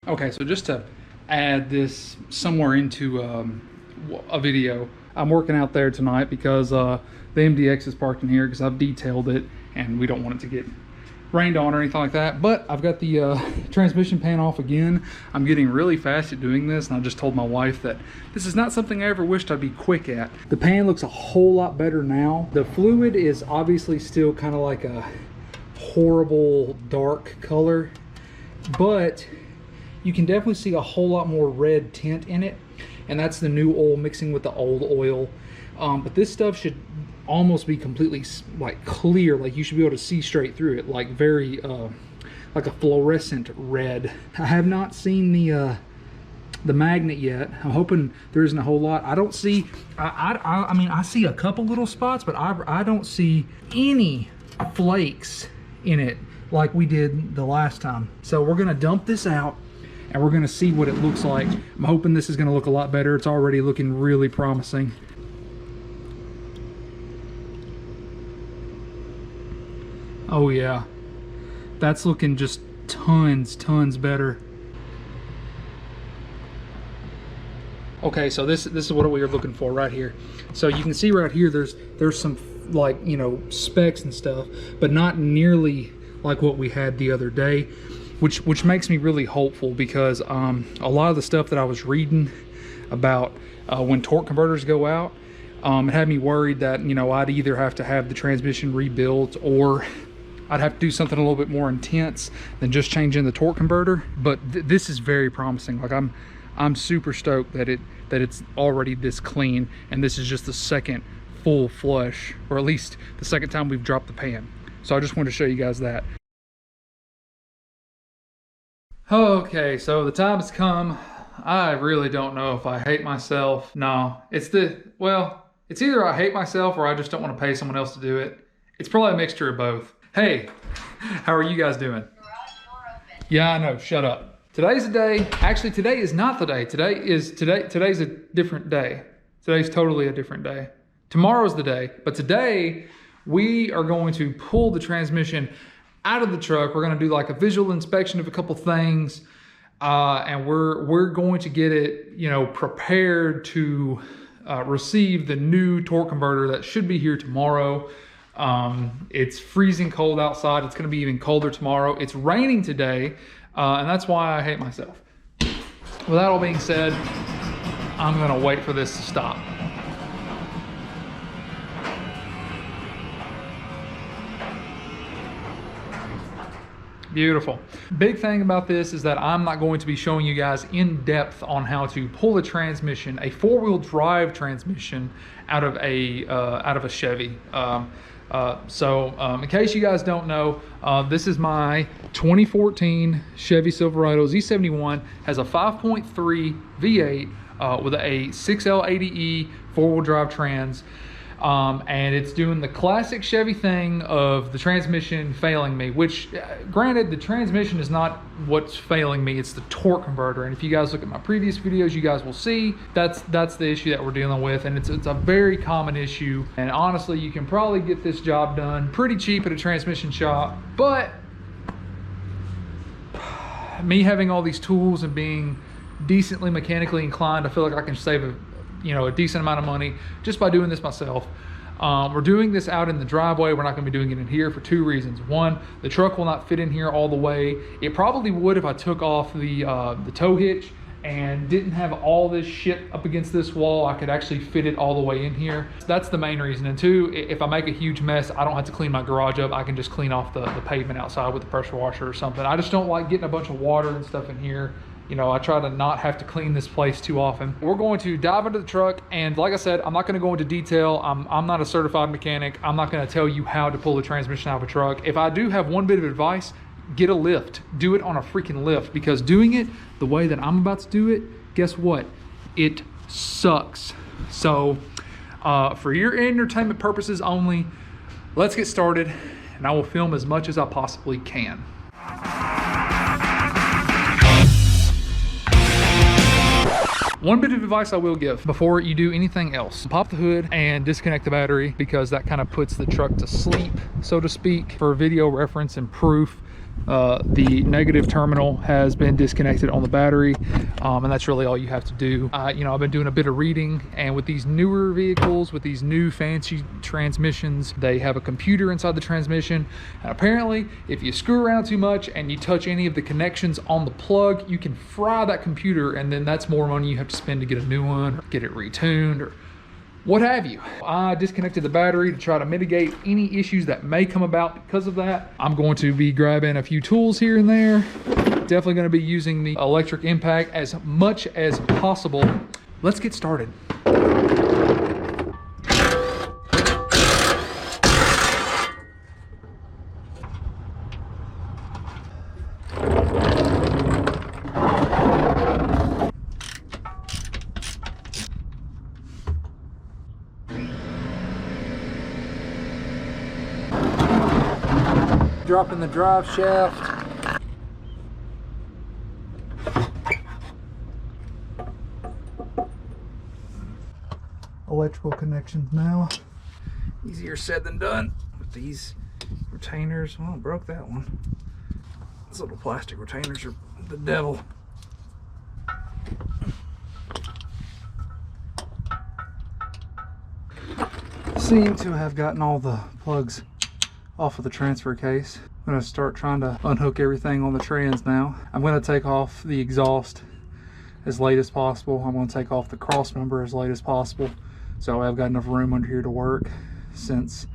Okay, so just to add this somewhere into a video, I'm working out there tonight because the MDX is parked in here because I've detailed it and we don't want it to get rained on or anything like that. But I've got the transmission pan off again. I'm getting really fast at doing this, and I just told my wife that this is not something I ever wished I'd be quick at. The pan looks a whole lot better now. The fluid is obviously still kind of like a horrible dark color, but you can definitely see a whole lot more red tint in it, and that's the new oil mixing with the old oil. But this stuff should almost be completely like clear, like you should be able to see straight through it, like very like a fluorescent red. I have not seen the magnet yet. I'm hoping there isn't a whole lot. I don't see, I mean, I see a couple little spots, but I don't see any flakes in it like we did the last time. So we're gonna dump this out and we're gonna see what it looks like. I'm hoping this is gonna look a lot better. It's already looking really promising. Oh yeah, that's looking just tons better. Okay, so this is what we were looking for right here. So you can see right here there's some, like, you know, specks and stuff, but not nearly like what we had the other day, which makes me really hopeful, because a lot of the stuff that I was reading about when torque converters go out, it had me worried that, you know, I'd either have to have the transmission rebuilt or I'd have to do something a little bit more intense than just changing the torque converter. But this is very promising. Like I'm super stoked that it's already this clean, and this is just the second full flush, or at least the second time we've dropped the pan. So I just wanted to show you guys that. Okay, so the time has come. I really don't know if I hate myself. No, it's either I hate myself or I just don't want to pay someone else to do it. It's probably a mixture of both. Hey, how are you guys doing? Yeah, I know, shut up. Today's the day. Actually, today is not the day. Today's a different day. Today's totally a different day. Tomorrow's the day, but today we are going to pull the transmission out of the truck. We're going to do like a visual inspection of a couple things, and we're going to get it, you know, prepared to receive the new torque converter that should be here tomorrow. It's freezing cold outside. It's going to be even colder tomorrow. It's raining today, and that's why I hate myself. With that all being said, I'm going to wait for this to stop. Beautiful. Big thing about this is that I'm not going to be showing you guys in depth on how to pull a transmission, a four-wheel drive transmission, out of a Chevy. In case you guys don't know, this is my 2014 Chevy Silverado Z71. Has a 5.3 V8 with a 6L80E four-wheel drive trans. And it's doing the classic Chevy thing of the transmission failing me, which granted, the transmission is not what's failing me, it's the torque converter. And if you guys look at my previous videos, you guys will see that's the issue that we're dealing with, and it's a very common issue. And honestly, you can probably get this job done pretty cheap at a transmission shop, but me having all these tools and being decently mechanically inclined, I feel like I can save a decent amount of money just by doing this myself. We're doing this out in the driveway. We're not going to be doing it in here for two reasons. One, the truck will not fit in here all the way. It probably would if I took off the tow hitch and didn't have all this shit up against this wall. I could actually fit it all the way in here. That's the main reason. And two, if I make a huge mess, I don't have to clean my garage up. I can just clean off the pavement outside with a pressure washer or something. I just don't like getting a bunch of water and stuff in here. You know, I try to not have to clean this place too often. We're going to dive into the truck, and like I said, I'm not going to go into detail. I'm not a certified mechanic. I'm not going to tell you how to pull the transmission out of a truck. If I do have one bit of advice, get a lift. Do it on a freaking lift, because doing it the way that I'm about to do it, guess what? It sucks. So for your entertainment purposes only, let's get started, and I will film as much as I possibly can. One bit of advice I will give before you do anything else: pop the hood and disconnect the battery, because that kind of puts the truck to sleep, so to speak. For video reference and proof, The negative terminal has been disconnected on the battery, and that's really all you have to do. You know, I've been doing a bit of reading, and with these newer vehicles, with these new fancy transmissions, they have a computer inside the transmission, and apparently if you screw around too much and you touch any of the connections on the plug, you can fry that computer, and then that's more money you have to spend to get a new one or get it retuned or what have you. I disconnected the battery to try to mitigate any issues that may come about because of that. I'm going to be grabbing a few tools here and there. Definitely going to be using the electric impact as much as possible. Let's get started. Dropping the drive shaft. Electrical connections now. Easier said than done with these retainers. Oh, broke that one. These little plastic retainers are the devil. Seem to have gotten all the plugs off of the transfer case. I'm going to start trying to unhook everything on the trans now. I'm going to take off the exhaust as late as possible. I'm going to take off the cross member as late as possible, so I've got enough room under here to work since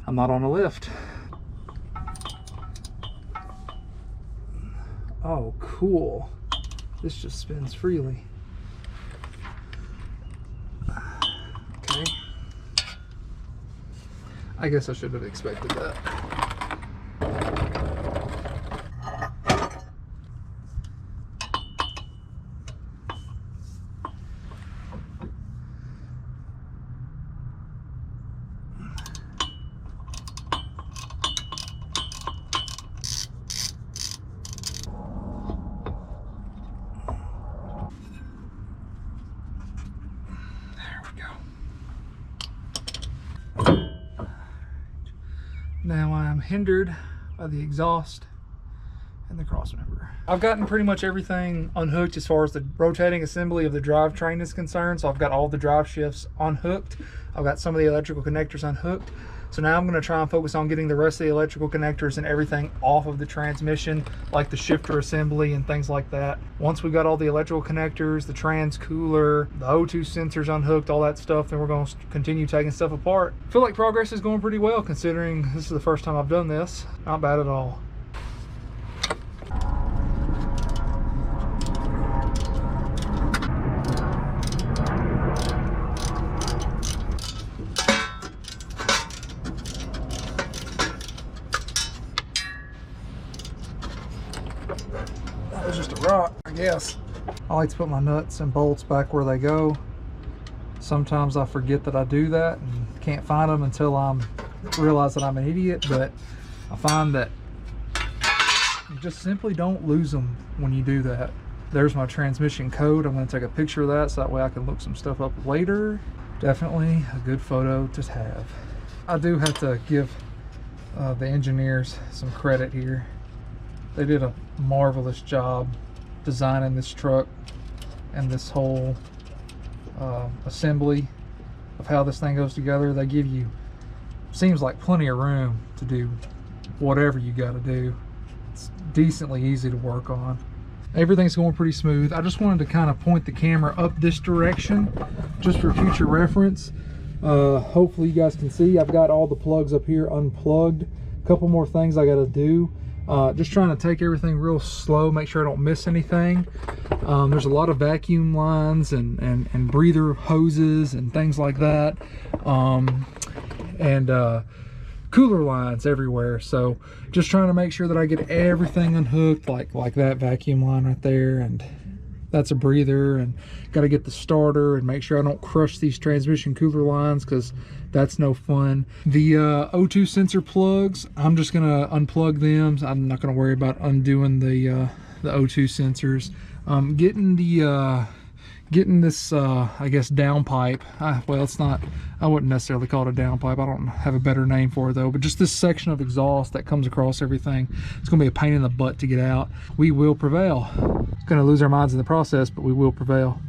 I'm not on a lift. Oh, cool. This just spins freely. Okay. I guess I should have expected that. Now I'm hindered by the exhaust and the cross member. I've gotten pretty much everything unhooked as far as the rotating assembly of the drivetrain is concerned. So I've got all the drive shifts unhooked. I've got some of the electrical connectors unhooked. So now I'm going to try and focus on getting the rest of the electrical connectors and everything off of the transmission, like the shifter assembly and things like that. Once we've got all the electrical connectors, the trans cooler, the O2 sensors unhooked, all that stuff, then we're going to continue taking stuff apart. I feel like progress is going pretty well considering this is the first time I've done this. Not bad at all. That was just a rock, I guess. I like to put my nuts and bolts back where they go. Sometimes I forget that I do that and can't find them until I realize that I'm an idiot, but I find that you just simply don't lose them when you do that. There's my transmission code. I'm going to take a picture of that so that way I can look some stuff up later. Definitely a good photo to have. I do have to give the engineers some credit here. They did a marvelous job designing this truck and this whole assembly of how this thing goes together. They give you, seems like, plenty of room to do whatever you got to do. It's decently easy to work on. Everything's going pretty smooth. I just wanted to kind of point the camera up this direction just for future reference. Hopefully you guys can see I've got all the plugs up here unplugged. A couple more things I got to do. Just trying to take everything real slow, make sure I don't miss anything. There's a lot of vacuum lines and breather hoses and things like that, and cooler lines everywhere. So just trying to make sure that I get everything unhooked, like that vacuum line right there, and that's a breather, and got to get the starter and make sure I don't crush these transmission cooler lines because that's no fun. The O2 sensor plugs, I'm just gonna unplug them. I'm not gonna worry about undoing the O2 sensors. Getting getting this I guess downpipe, well, it's not, I wouldn't necessarily call it a downpipe, I don't have a better name for it though, but just this section of exhaust that comes across everything, it's gonna be a pain in the butt to get out. We will prevail. It's gonna lose our minds in the process, but we will prevail.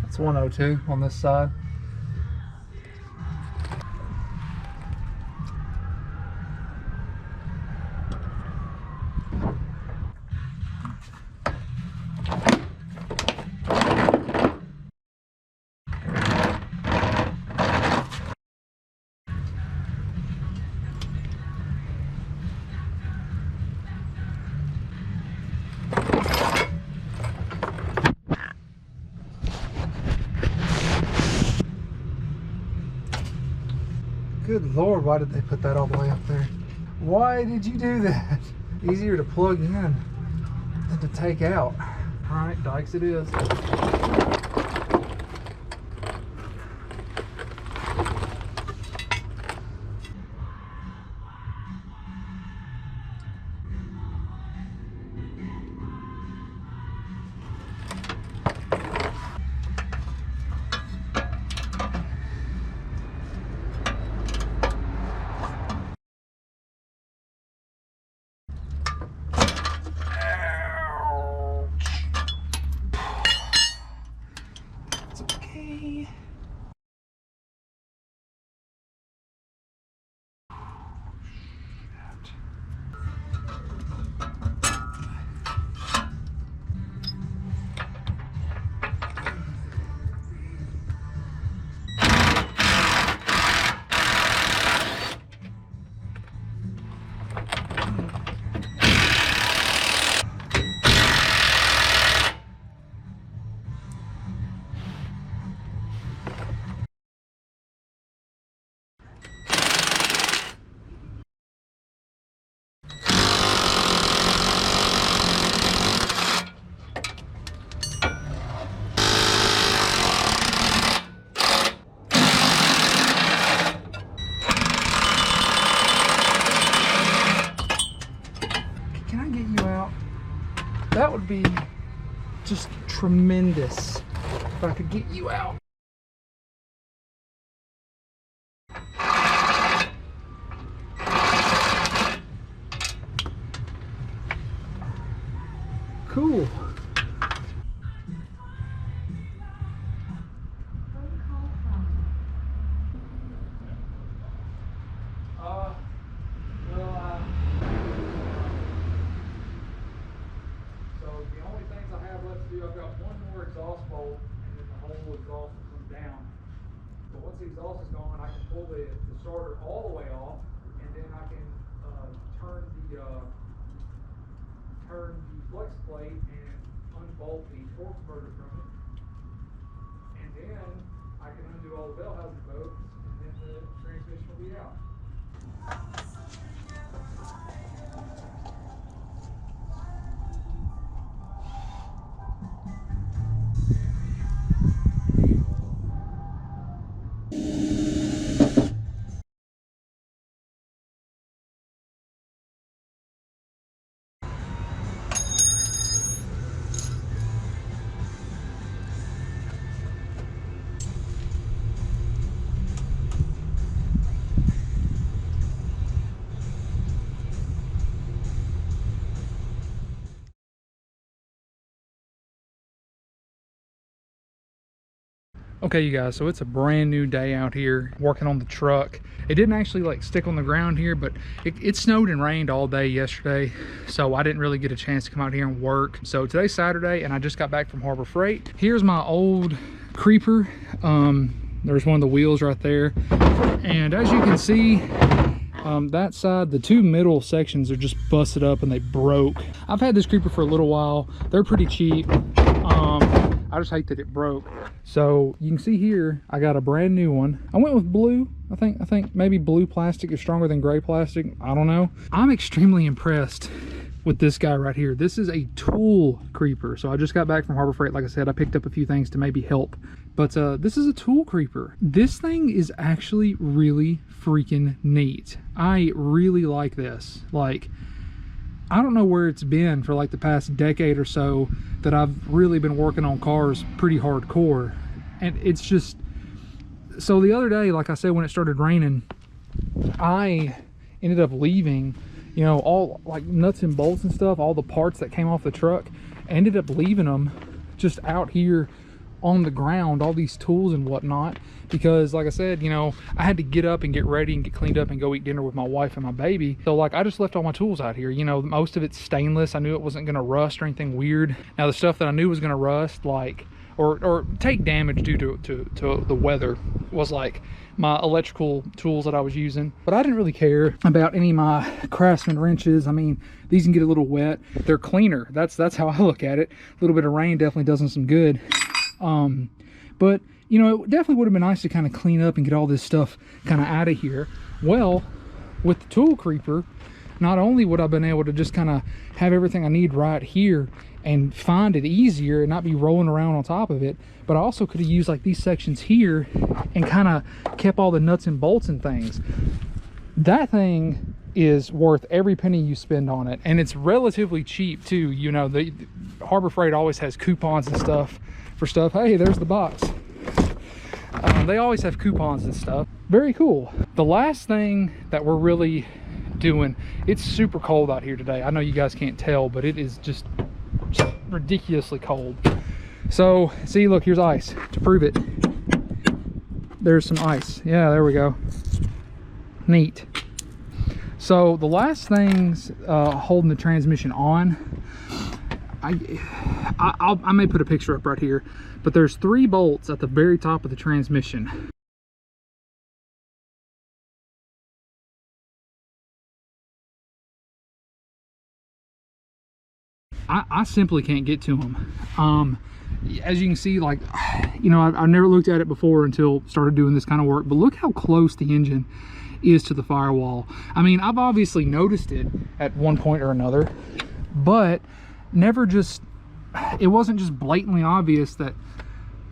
That's 102 on this side. Good Lord, why did they put that all the way up there? Why did you do that? Easier to plug in than to take out. All right, dikes it is. That would be just tremendous if I could get you out. Cool. I've got one more exhaust bolt and then the whole exhaust will come down. But once the exhaust is gone, I can pull the starter all the way off, and then I can turn the flex plate and unbolt the torque converter from it. And then I can undo all the bell housing bolts, and then the transmission will be out. Okay, you guys, so it's a brand new day out here working on the truck. It didn't actually like stick on the ground here, but it snowed and rained all day yesterday, so I didn't really get a chance to come out here and work. So today's Saturday and I just got back from Harbor Freight. Here's my old creeper. There's one of the wheels right there, and as you can see, that side, the two middle sections are just busted up and they broke. I've had this creeper for a little while. They're pretty cheap. I just hate that it broke. So you can see here, I got a brand new one. I went with blue. I think maybe blue plastic is stronger than gray plastic. I don't know. I'm extremely impressed with this guy right here. This is a tool creeper. So I just got back from Harbor Freight. Like I said, I picked up a few things to maybe help But this is a tool creeper. This thing is actually really freaking neat. I really like this. Like, I don't know where it's been for like the past decade or so that I've really been working on cars pretty hardcore. And it's just, so the other day, like I said, when it started raining, I ended up leaving, you know, all like nuts and bolts and stuff, all the parts that came off the truck, I ended up leaving them just out here on the ground, all these tools and whatnot, because like I said, you know, I had to get up and get ready and get cleaned up and go eat dinner with my wife and my baby. So like I just left all my tools out here. You know, most of it's stainless. I knew it wasn't gonna rust or anything weird. Now the stuff that I knew was gonna rust, like or take damage due to the weather, was like my electrical tools that I was using. But I didn't really care about any of my Craftsman wrenches. I mean, these can get a little wet. They're cleaner. That's how I look at it. A little bit of rain definitely does them some good. But you know, it definitely would have been nice to kind of clean up and get all this stuff kind of out of here. Well, with the tool creeper, not only would I have been able to just kind of have everything I need right here and find it easier and not be rolling around on top of it, but I also could have used like these sections here and kind of kept all the nuts and bolts and things. That thing is worth every penny you spend on it, and it's relatively cheap too. You know, the Harbor Freight always has coupons and stuff for stuff. Hey, there's the box. They always have coupons and stuff. Very cool. The last thing that we're really doing, it's super cold out here today. I know you guys can't tell, but it is just ridiculously cold. So see, look, here's ice to prove it. There's some ice. Yeah, there we go. Neat. So the last things holding the transmission on, I may put a picture up right here, but there's 3 bolts at the very top of the transmission. I simply can't get to them. As you can see, like, you know, I've never looked at it before until started doing this kind of work, but look how close the engine is to the firewall. I mean, I've obviously noticed it at one point or another, but never just, it wasn't just blatantly obvious that,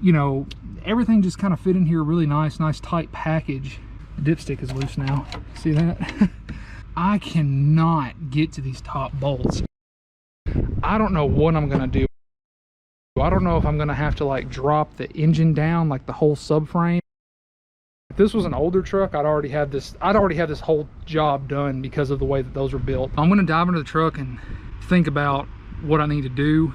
you know, everything just kind of fit in here really nice tight package. The dipstick is loose now. See that? I cannot get to these top bolts. I don't know what I'm gonna do. I don't know if I'm gonna have to like drop the engine down, like the whole subframe. If this was an older truck, I'd already have this whole job done because of the way that those were built. I'm gonna dive into the truck and think about what I need to do.